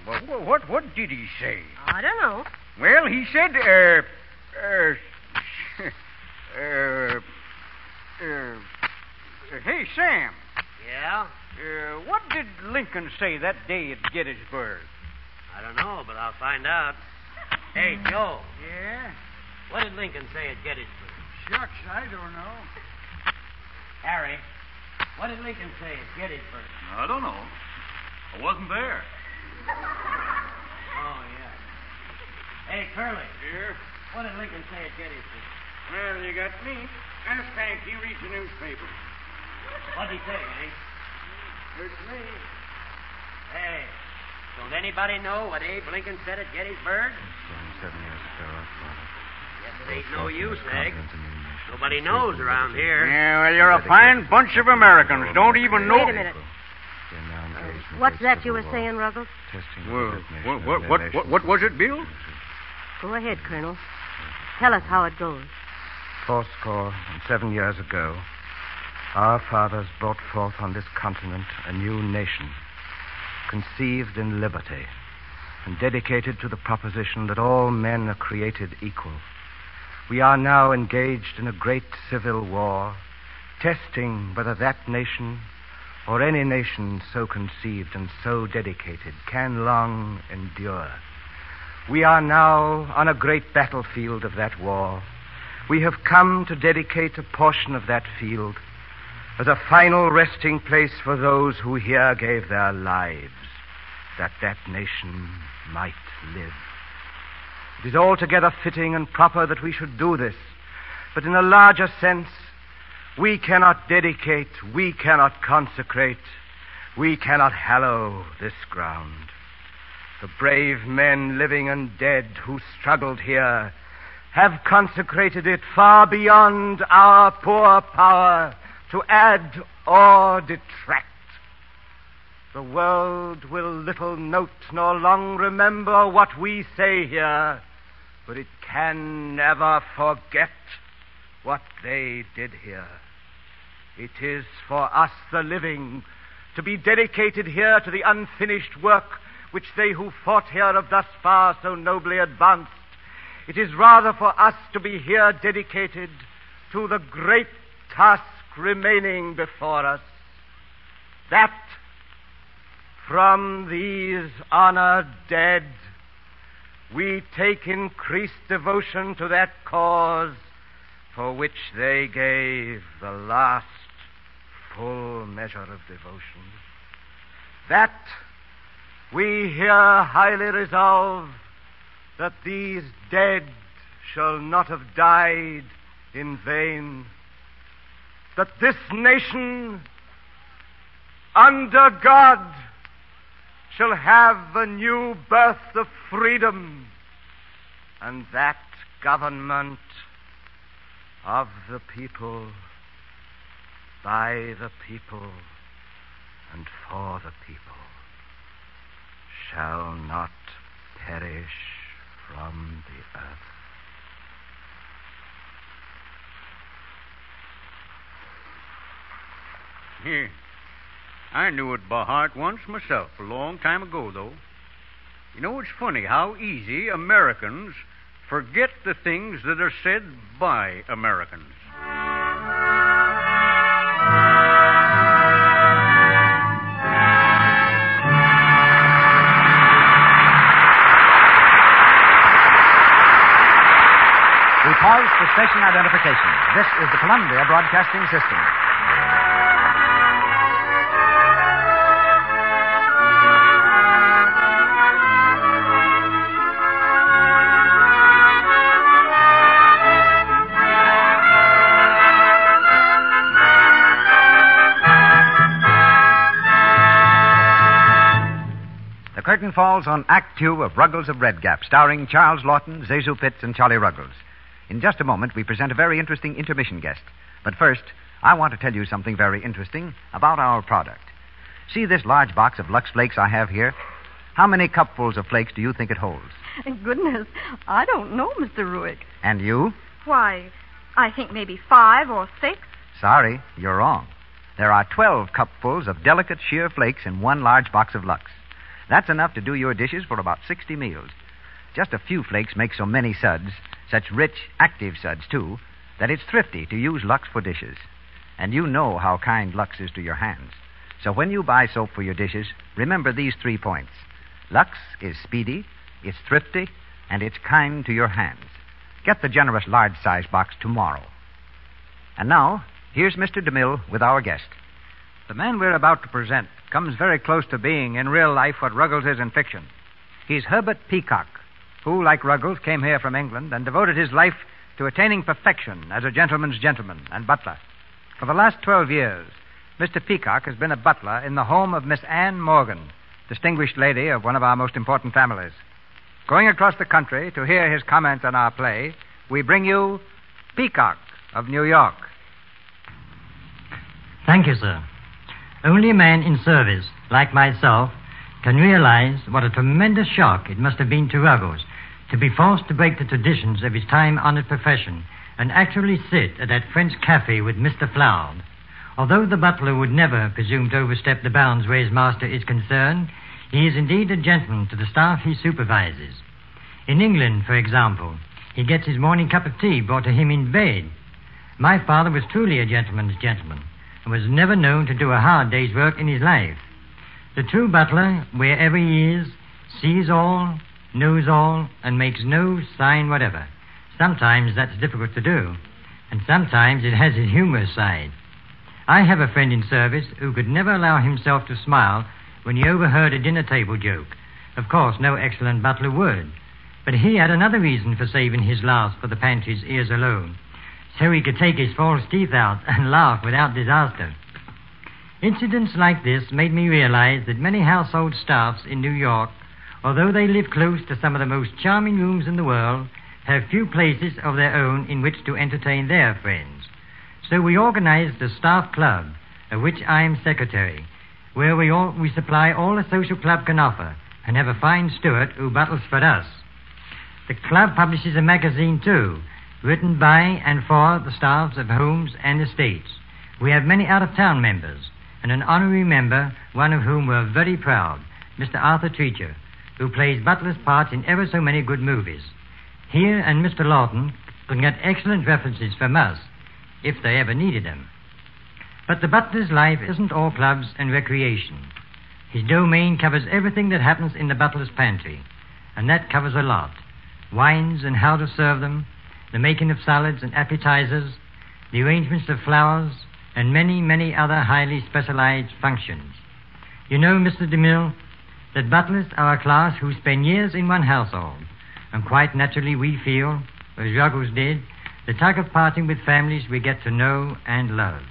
What did he say? I don't know. Well, he said, hey, Sam. Yeah? What did Lincoln say that day at Gettysburg? I don't know, but I'll find out. Hey, Joe. Yeah? What did Lincoln say at Gettysburg? Shucks, I don't know. Harry, what did Lincoln say at Gettysburg? I don't know. I wasn't there. Oh, yeah. Hey, Curly. Here? What did Lincoln say at Gettysburg? Well, you got me. Ask Hank. He reads the newspaper. What'd he say, Hank? It's me. Hey, don't anybody know what Abe Lincoln said at Gettysburg? 7 years ago, our father. Guess it ain't no use, Hank. Nobody knows around here. Yeah, well, you're a fine bunch of Americans. Don't even know... Wait a minute. What's that you were saying, Ruggles? Well, what was it, Bill? Go ahead, Colonel. Tell us how it goes. 7 years ago, our fathers brought forth on this continent a new nation, conceived in liberty, and dedicated to the proposition that all men are created equal. We are now engaged in a great civil war, testing whether that nation, or any nation so conceived and so dedicated, can long endure. We are now on a great battlefield of that war. We have come to dedicate a portion of that field as a final resting place for those who here gave their lives, that that nation might live. It is altogether fitting and proper that we should do this, but in a larger sense, we cannot dedicate, we cannot consecrate, we cannot hallow this ground. The brave men, living and dead, who struggled here, have consecrated it far beyond our poor power to add or detract. The world will little note nor long remember what we say here, but it can never forget what they did here. It is for us, the living, to be dedicated here to the unfinished work which they who fought here have thus far so nobly advanced. It is rather for us to be here dedicated to the great task remaining before us, that from these honored dead we take increased devotion to that cause for which they gave the last full measure of devotion. That we here highly resolve that these dead shall not have died in vain, that this nation under God shall have a new birth of freedom, and that government of the people, by the people, and for the people shall not perish from the earth. Here. I knew it by heart once myself, a long time ago, though. You know, it's funny how easy Americans forget the things that are said by Americans. We pause for station identification. This is the Columbia Broadcasting System. The curtain falls on Act Two of Ruggles of Red Gap, starring Charles Laughton, Zazu Pitts, and Charlie Ruggles. In just a moment, we present a very interesting intermission guest. But first, I want to tell you something very interesting about our product. See this large box of Lux Flakes I have here? How many cupfuls of flakes do you think it holds? Goodness, I don't know, Mr. Ruick. And you? Why, I think maybe 5 or 6. Sorry, you're wrong. There are 12 cupfuls of delicate sheer flakes in one large box of Lux. That's enough to do your dishes for about 60 meals. Just a few flakes make so many suds, such rich, active suds, too, that it's thrifty to use Lux for dishes. And you know how kind Lux is to your hands. So when you buy soap for your dishes, remember these 3 points. Lux is speedy, it's thrifty, and it's kind to your hands. Get the generous large-size box tomorrow. And now, here's Mr. DeMille with our guest. The man we're about to present comes very close to being in real life what Ruggles is in fiction. He's Herbert Peacock, who, like Ruggles, came here from England and devoted his life to attaining perfection as a gentleman's gentleman and butler. For the last 12 years, Mr. Peacock has been a butler in the home of Miss Anne Morgan, distinguished lady of one of our most important families. Going across the country to hear his comments on our play, we bring you Peacock of New York. Thank you, sir. Only a man in service, like myself, can realize what a tremendous shock it must have been to Ruggles to be forced to break the traditions of his time-honored profession and actually sit at that French cafe with Mr. Floud. Although the butler would never presume to overstep the bounds where his master is concerned, he is indeed a gentleman to the staff he supervises. In England, for example, he gets his morning cup of tea brought to him in bed. My father was truly a gentleman's gentleman and was never known to do a hard day's work in his life. The true butler, wherever he is, sees all, knows all, and makes no sign whatever. Sometimes that's difficult to do, and sometimes it has a humorous side. I have a friend in service who could never allow himself to smile when he overheard a dinner table joke. Of course, no excellent butler would, but he had another reason for saving his laughs for the pantry's ears alone, so he could take his false teeth out and laugh without disaster. Incidents like this made me realize that many household staffs in New York, although they live close to some of the most charming rooms in the world, have few places of their own in which to entertain their friends. So we organized a staff club, of which I am secretary, where we supply all the social club can offer and have a fine steward who battles for us. The club publishes a magazine, too, written by and for the staffs of homes and estates. We have many out-of-town members, and an honorary member, one of whom we're very proud, Mr. Arthur Treacher, who plays butler's parts in ever so many good movies. He and Mr. Laughton can get excellent references from us, if they ever needed them. But the butler's life isn't all clubs and recreation. His domain covers everything that happens in the butler's pantry, and that covers a lot. Wines and how to serve them, the making of salads and appetizers, the arrangements of flowers, and many, many other highly specialized functions. You know, Mr. DeMille, that butlers are a class who spend years in one household, and quite naturally we feel, as Ruggles did, the tug of parting with families we get to know and love.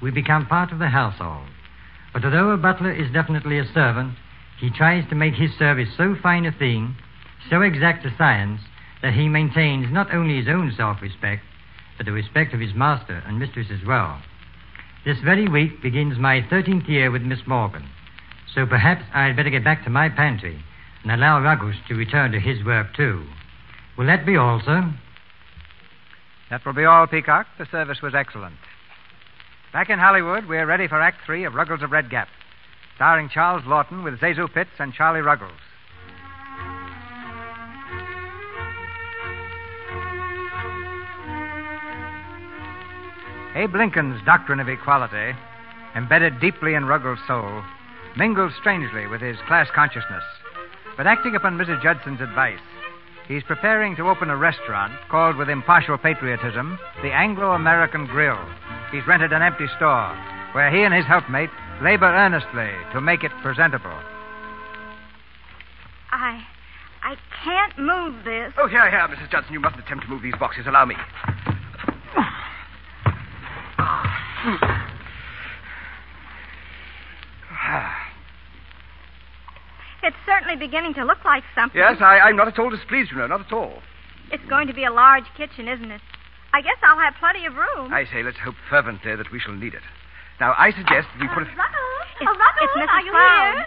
We become part of the household. But although a butler is definitely a servant, he tries to make his service so fine a thing, so exact a science, that he maintains not only his own self-respect, but the respect of his master and mistress as well. This very week begins my 13th year with Miss Morgan, so perhaps I'd better get back to my pantry and allow Ruggles to return to his work, too. Will that be all, sir? That will be all, Peacock. The service was excellent. Back in Hollywood, we're ready for Act 3 of Ruggles of Red Gap, starring Charles Laughton with Zazu Pitts and Charlie Ruggles. Abe Lincoln's doctrine of equality, embedded deeply in Ruggles' soul, mingles strangely with his class consciousness. But acting upon Mrs. Judson's advice, he's preparing to open a restaurant called, with impartial patriotism, the Anglo-American Grill. He's rented an empty store where he and his helpmate labor earnestly to make it presentable. I can't move this. Oh, here, Mrs. Judson. You mustn't attempt to move these boxes. Allow me. It's certainly beginning to look like something. Yes, I'm not at all displeased, you know, not at all. It's going to be a large kitchen, isn't it? I guess I'll have plenty of room. I say, let's hope fervently that we shall need it. Now, I suggest we put it... Ruggles, It's Mrs. are you Cloud. here?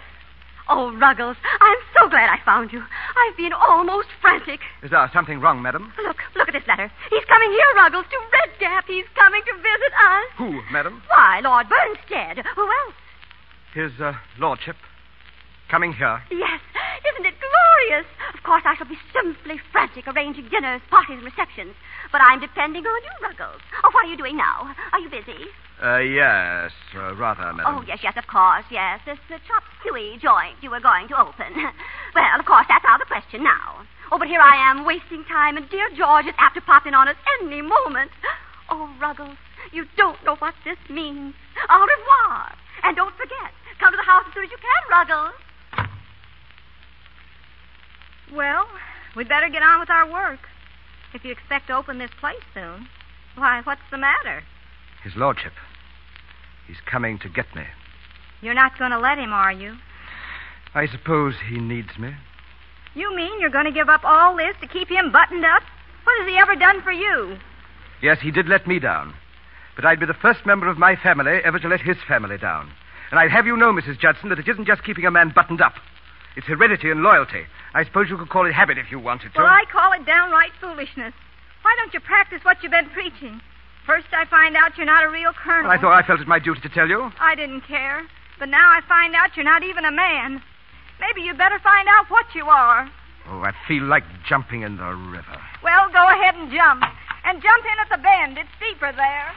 Oh, Ruggles, I'm so glad I found you. I've been almost frantic. Is there something wrong, madam? Look at this letter. He's coming here, Ruggles, to Red Gap. He's coming to visit us. Who, madam? Why, Lord Bernstead. Who else? His lordship. Coming here. Yes. Isn't it glorious? Of course, I shall be simply frantic arranging dinners, parties, and receptions. But I'm depending on you, Ruggles. Oh, what are you doing now? Are you busy? Yes, rather, madam. Oh, yes, of course, yes. This chop suey joint you were going to open. Well, of course, that's out of the question now. Oh, but here I am wasting time, and dear George is apt to pop in on us any moment. Oh, Ruggles, you don't know what this means. Au revoir. And don't forget, come to the house as soon as you can, Ruggles. Well, we'd better get on with our work. If you expect to open this place soon. Why, what's the matter? His lordship. He's coming to get me. You're not going to let him, are you? I suppose he needs me. You mean you're going to give up all this to keep him buttoned up? What has he ever done for you? Yes, he did let me down. But I'd be the first member of my family ever to let his family down. And I'd have you know, Mrs. Judson, that it isn't just keeping a man buttoned up. It's heredity and loyalty. I suppose you could call it habit if you wanted to. Well, I call it downright foolishness. Why don't you practice what you've been preaching? First I find out you're not a real colonel. Well, I thought I felt it my duty to tell you. I didn't care. But now I find out you're not even a man. Maybe you'd better find out what you are. Oh, I feel like jumping in the river. Well, go ahead and jump. And jump in at the bend. It's deeper there.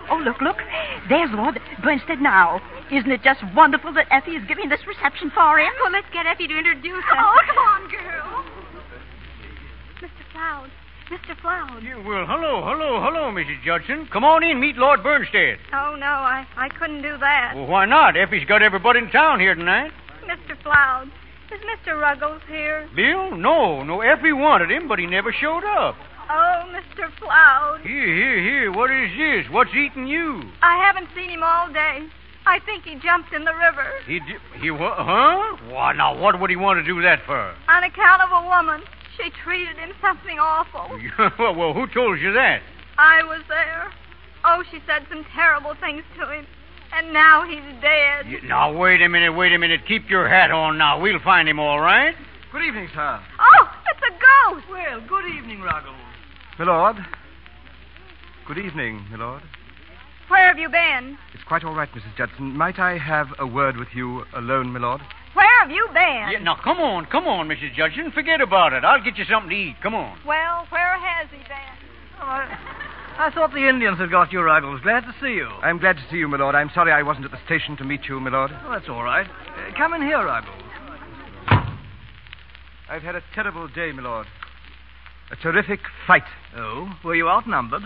Oh, look. There's Lord Bernstead now. Isn't it just wonderful that Effie is giving this reception for him? Well, let's get Effie to introduce us. Oh, come on, girl. Mr. Floud. Yeah, well, hello, Mrs. Judson. Come on in, meet Lord Bernstead. Oh, no, I couldn't do that. Well, why not? Effie's got everybody in town here tonight. Mr. Floud, is Mr. Ruggles here? Bill? No, Effie wanted him, but he never showed up. Oh, Mr. Floud. Here, what is this? What's eating you? I haven't seen him all day. I think he jumped in the river. He what? Huh? Why, now, what would he want to do that for? On account of a woman. She treated him something awful. Well, who told you that? I was there. Oh, she said some terrible things to him. And now he's dead. Now, wait a minute. Keep your hat on now. We'll find him, all right? Good evening, sir. Oh, it's a ghost. Well, good evening, Ruggles. Milord. Good evening, milord. Where have you been? It's quite all right, Mrs. Judson. Might I have a word with you alone, milord? Where have you been? Yeah, now, come on, Mrs. Judson. Forget about it. I'll get you something to eat. Come on. Well, where has he been? Oh, I thought the Indians had got you, Ruggles. Glad to see you. I'm glad to see you, milord. I'm sorry I wasn't at the station to meet you, milord. Oh, that's all right. Come in here, Ruggles. I've had a terrible day, milord. A terrific fight. Oh? Were you outnumbered?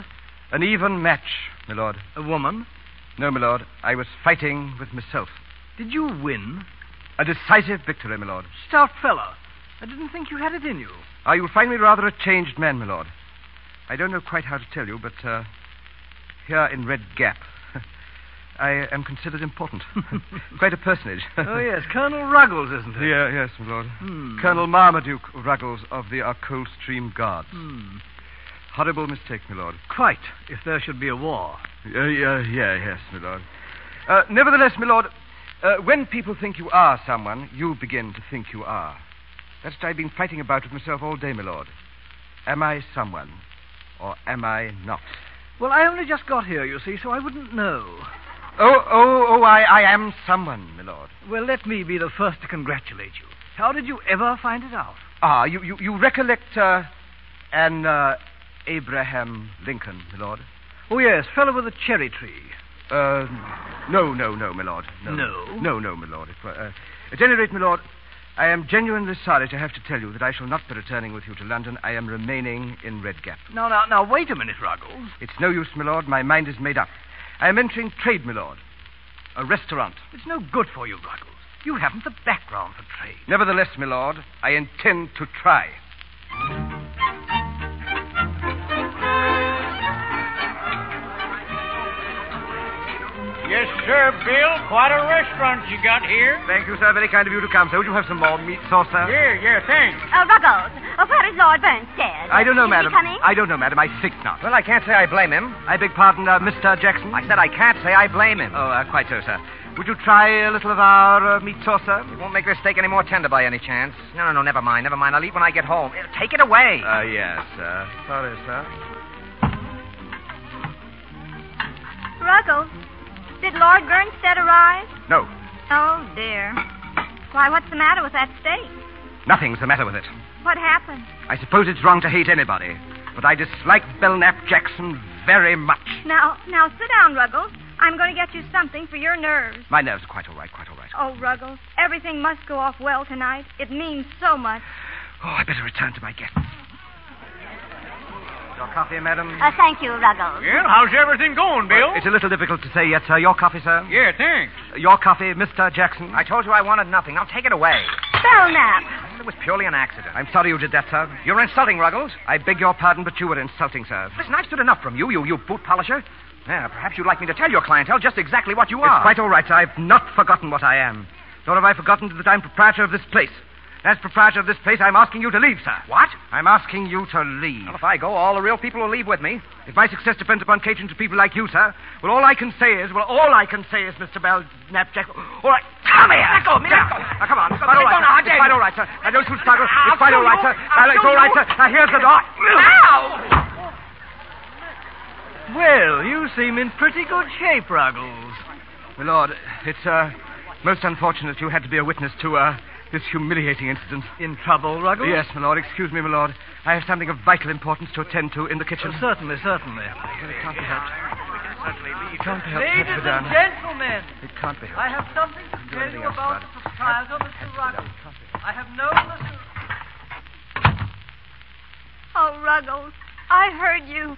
An even match, milord. A woman? No, milord. I was fighting with myself. Did you win? A decisive victory, milord. Stout fellow. I didn't think you had it in you. You'll find me rather a changed man, milord. I don't know quite how to tell you, but here in Red Gap, I am considered important. Quite a personage. Oh, yes. Colonel Ruggles, isn't it? Yeah, yes, milord. Colonel Marmaduke Ruggles of the Coldstream Guards. Horrible mistake, milord. Quite, if there should be a war. Yes, milord. Nevertheless, milord, when people think you are someone, you begin to think you are. That's what I've been fighting about with myself all day, milord. Am I someone, or am I not? Well, I only just got here, you see, so I wouldn't know. I am someone, milord. Well, let me be the first to congratulate you. How did you ever find it out? You recollect, an Abraham Lincoln, milord? Oh, yes, fellow with a cherry tree. No, milord. No, milord. At any rate, milord, I am genuinely sorry to have to tell you that I shall not be returning with you to London. I am remaining in Red Gap. Now, wait a minute, Ruggles. It's no use, milord. My mind is made up. I am entering trade, milord. A restaurant. It's no good for you, Ruggles. You haven't the background for trade. Nevertheless, milord, I intend to try. Yes, sir, Bill. Quite a restaurant you got here. Thank you, sir. Very kind of you to come, sir. Would you have some more meat sauce, sir? Yeah, thanks. Ruggles, where is Lord Burnstead? I don't know, madam. Is he coming? I don't know, madam. I think not. Well, I can't say I blame him. I beg pardon, Mr. Jackson? I said I can't say I blame him. Oh, quite so, sir. Would you try a little of our meat sauce, sir? It won't make this steak any more tender by any chance. No, never mind. I'll eat when I get home. Take it away. Yes, sir. Sorry, sir. Ruggles, did Lord Burnstead arrive? No. Oh, dear. Why, what's the matter with that steak? Nothing's the matter with it. What happened? I suppose it's wrong to hate anybody, but I dislike Belknap Jackson very much. Now, sit down, Ruggles. I'm going to get you something for your nerves. My nerves are quite all right. Oh, Ruggles, everything must go off well tonight. It means so much. Oh, I better return to my guests. Your coffee, madam? Thank you, Ruggles. Well, how's everything going, Bill? It's a little difficult to say yet, sir. Your coffee, sir? Yeah, thanks. Your coffee, Mr. Jackson? I told you I wanted nothing. Now take it away. Belknap. It was purely an accident. I'm sorry you did that, sir. You're insulting, Ruggles. I beg your pardon, but you were insulting, sir. Listen, I've stood enough from you boot polisher. Yeah, perhaps you'd like me to tell your clientele just exactly what you are. It's quite all right, sir. I've not forgotten what I am. Nor have I forgotten that I'm proprietor of this place. As proprietor of this place, I'm asking you to leave, sir. What? I'm asking you to leave. Well, if I go, all the real people will leave with me. If my success depends upon catering to people like you, sir, all I can say is, Mr. Belknap Jackson. All right, come here. Let go of me. Now, come on. It's quite all right, sir. It's quite all right, sir. I don't struggle. It's quite all right, sir. It's all right, sir. Now, here's the door. Ow! Well, you seem in pretty good shape, Ruggles. My lord, it's most unfortunate you had to be a witness to this humiliating incident. In trouble, Ruggles? Yes, my lord. Excuse me, my lord. I have something of vital importance to attend to in the kitchen. Certainly. It can't be helped. It can't be helped. Ladies and gentlemen, it can't be helped. I have something to tell you about the proprietor, Mr. Ruggles. I have known Mr. Oh, Ruggles, I heard you.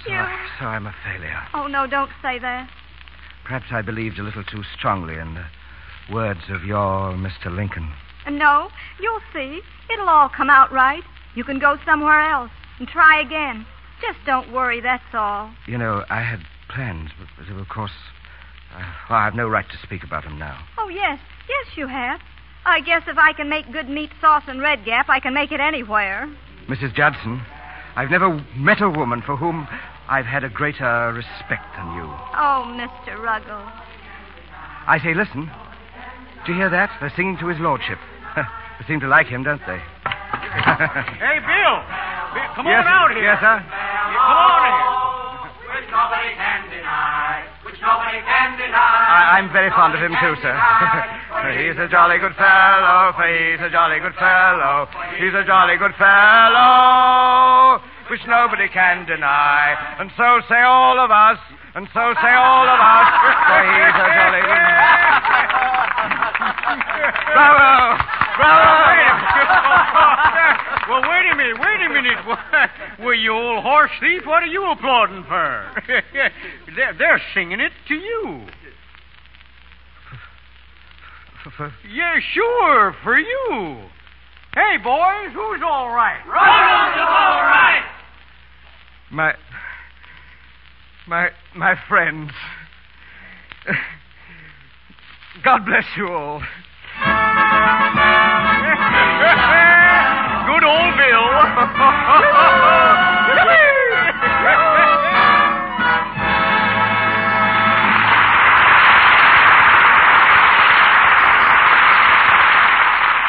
So I'm a failure. Oh, no, don't say that. Perhaps I believed a little too strongly in the words of your Mr. Lincoln. No, you'll see. It'll all come out right. You can go somewhere else and try again. Just don't worry, that's all. You know, I had plans, but of course, I have no right to speak about them now. Oh, yes. Yes, you have. I guess if I can make good meat sauce in Red Gap, I can make it anywhere. Mrs. Judson, I've never met a woman for whom I've had a greater respect than you. Oh, Mr. Ruggles. I say, listen. Do you hear that? They're singing to his lordship. They seem to like him, don't they? Hey, Bill! Come Yes, on out here. Yes, sir? Come on here. Which nobody can deny. Which nobody can deny. I'm very fond of him, too, sir. He's a jolly good fellow. He's a jolly good fellow. He's a jolly good fellow. Which nobody can deny. And so say all of us. And so say all of us. For he's a jolly good... Bravo! Bravo! Well, wait a minute. Well, you old horse thief, what are you applauding for? They're singing it to you. Yeah, sure, for you. Hey, boys, who's all right? Ruggles is all right. My friends. God bless you all. Good old Bill.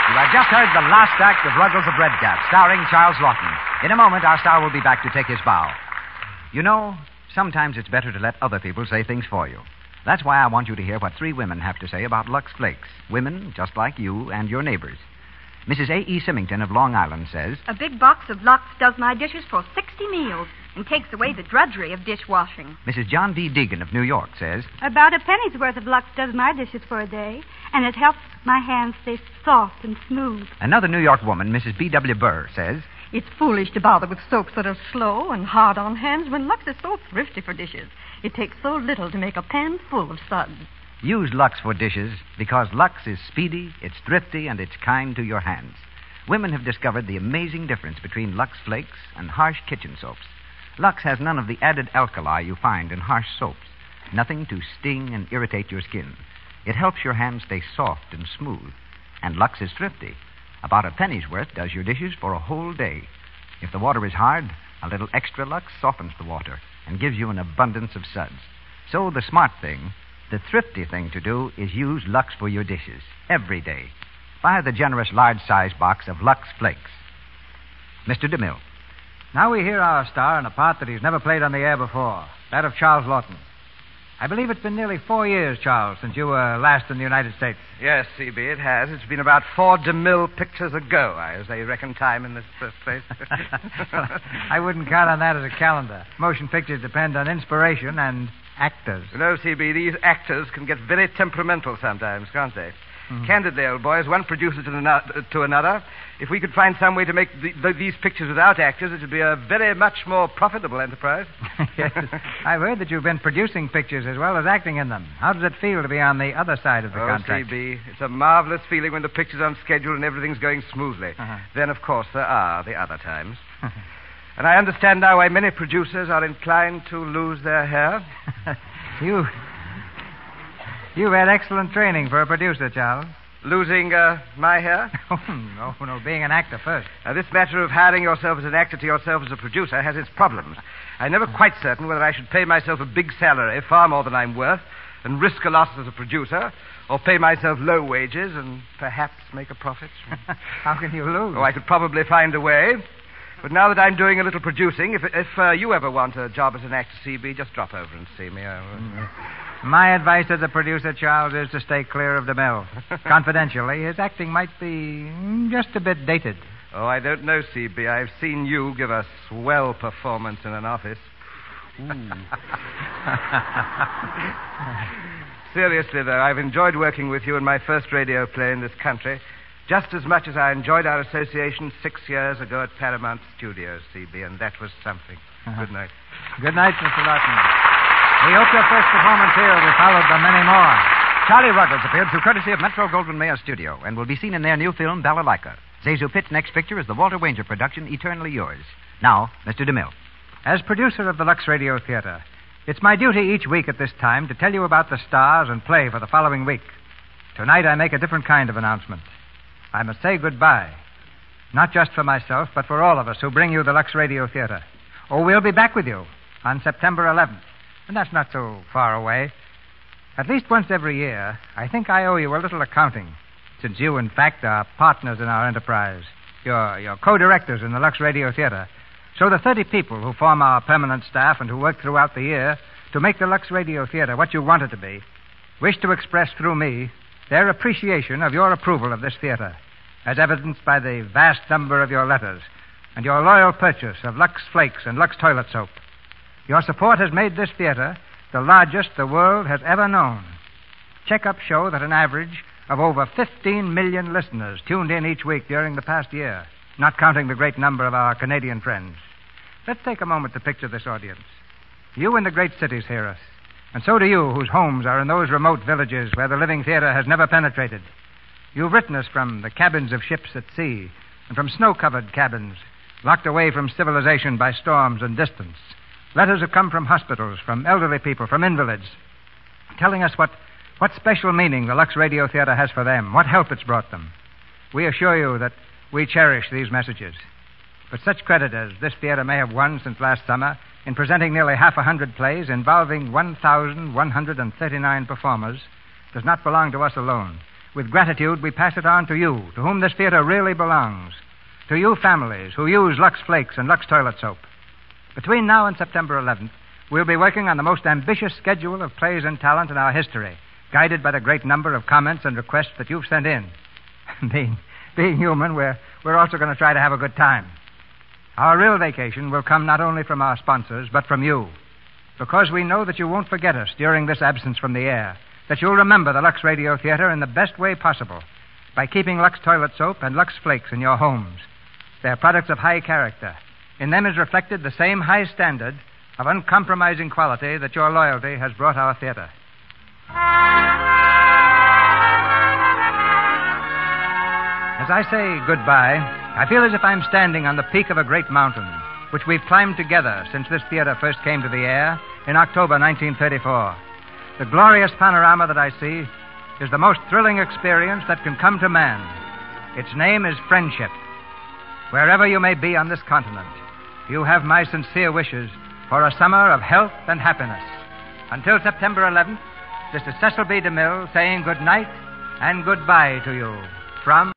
You have just heard the last act of Ruggles the Bread Cat, starring Charles Laughton. In a moment, our star will be back to take his bow. You know, sometimes it's better to let other people say things for you. That's why I want you to hear what 3 women have to say about Lux Flakes. Women just like you and your neighbors. Mrs. A.E. Symington of Long Island says, A big box of Lux does my dishes for 60 meals and takes away the drudgery of dishwashing. Mrs. John V. Deegan of New York says, About a penny's worth of Lux does my dishes for a day, and it helps my hands stay soft and smooth. Another New York woman, Mrs. B.W. Burr, says, It's foolish to bother with soaps that are slow and hard on hands when Lux is so thrifty for dishes. It takes so little to make a pan full of suds. Use Lux for dishes because Lux is speedy, it's thrifty, and it's kind to your hands. Women have discovered the amazing difference between Lux Flakes and harsh kitchen soaps. Lux has none of the added alkali you find in harsh soaps. Nothing to sting and irritate your skin. It helps your hands stay soft and smooth. And Lux is thrifty. About a penny's worth does your dishes for a whole day. If the water is hard, a little extra Lux softens the water and gives you an abundance of suds. So the smart thing, the thrifty thing to do is use Lux for your dishes every day. Buy the generous large-size box of Lux Flakes. Mr. DeMille. Now we hear our star in a part that he's never played on the air before, that of Charles Laughton. I believe it's been nearly 4 years, Charles, since you were last in the United States. Yes, C.B., it has. It's been about 4 DeMille pictures ago, as they reckon time in this first place. I wouldn't count on that as a calendar. Motion pictures depend on inspiration and actors. You know, C.B., these actors can get very temperamental sometimes, can't they? Mm-hmm. Candidly, old boys, one producer to another. If we could find some way to make these pictures without actors, it would be a very much more profitable enterprise. Yes. I've heard that you've been producing pictures as well as acting in them. How does it feel to be on the other side of the contract? C.B., it's a marvelous feeling when the picture's on schedule and everything's going smoothly. Uh-huh. Then, of course, there are the other times. And I understand now why many producers are inclined to lose their hair. You've had excellent training for a producer, Charles. Losing my hair? Oh, no, being an actor first. This matter of hiring yourself as an actor to yourself as a producer has its problems. I'm never quite certain whether I should pay myself a big salary, far more than I'm worth, and risk a loss as a producer, or pay myself low wages and perhaps make a profit. How can you lose? Oh, I could probably find a way. But now that I'm doing a little producing, if you ever want a job as an actor, C.B., just drop over and see me. My advice as a producer, Charles, is to stay clear of DeMille. Confidentially, his acting might be just a bit dated. Oh, I don't know, C.B. I've seen you give a swell performance in an office. Seriously, though, I've enjoyed working with you in my first radio play in this country, just as much as I enjoyed our association 6 years ago at Paramount Studios, C.B., and that was something. Good night. Good night, Mr. Laughton. We hope your first performance here will be followed by many more. Charlie Ruggles appeared through courtesy of Metro-Goldwyn-Mayer Studio and will be seen in their new film, Balalaika. Zazu Pitt's next picture is the Walter Wanger production, Eternally Yours. Now, Mr. DeMille. As producer of the Lux Radio Theater, it's my duty each week at this time to tell you about the stars and play for the following week. Tonight I make a different kind of announcement. I must say goodbye, not just for myself, but for all of us who bring you the Lux Radio Theater. Oh, we'll be back with you on September 11th. And that's not so far away. At least once every year, I think I owe you a little accounting, since you, in fact, are partners in our enterprise. You're co-directors in the Lux Radio Theater. So the 30 people who form our permanent staff and who work throughout the year to make the Lux Radio Theater what you want it to be wish to express through me their appreciation of your approval of this theater, as evidenced by the vast number of your letters and your loyal purchase of Lux Flakes and Lux Toilet Soap. Your support has made this theater the largest the world has ever known. Checkups show that an average of over 15 million listeners tuned in each week during the past year, not counting the great number of our Canadian friends. Let's take a moment to picture this audience. You in the great cities hear us, and so do you whose homes are in those remote villages where the living theater has never penetrated. You've written us from the cabins of ships at sea and from snow-covered cabins, locked away from civilization by storms and distance. Letters have come from hospitals, from elderly people, from invalids, telling us what special meaning the Lux Radio Theater has for them, what help it's brought them. We assure you that we cherish these messages. But such credit as this theater may have won since last summer in presenting nearly 100 plays involving 1,139 performers does not belong to us alone. With gratitude, we pass it on to you, to whom this theater really belongs, to you families who use Lux Flakes and Lux Toilet Soap. Between now and September 11th, we'll be working on the most ambitious schedule of plays and talent in our history, guided by the great number of comments and requests that you've sent in. Being human, we're also going to try to have a good time. Our real vacation will come not only from our sponsors, but from you, because we know that you won't forget us during this absence from the air, that you'll remember the Lux Radio Theater in the best way possible by keeping Lux Toilet Soap and Lux Flakes in your homes. They're products of high character. In them is reflected the same high standard of uncompromising quality that your loyalty has brought our theater. As I say goodbye, I feel as if I'm standing on the peak of a great mountain, which we've climbed together since this theater first came to the air in October 1934. The glorious panorama that I see is the most thrilling experience that can come to man. Its name is friendship. Wherever you may be on this continent, you have my sincere wishes for a summer of health and happiness. Until September 11th, this is Cecil B. DeMille saying good night and goodbye to you from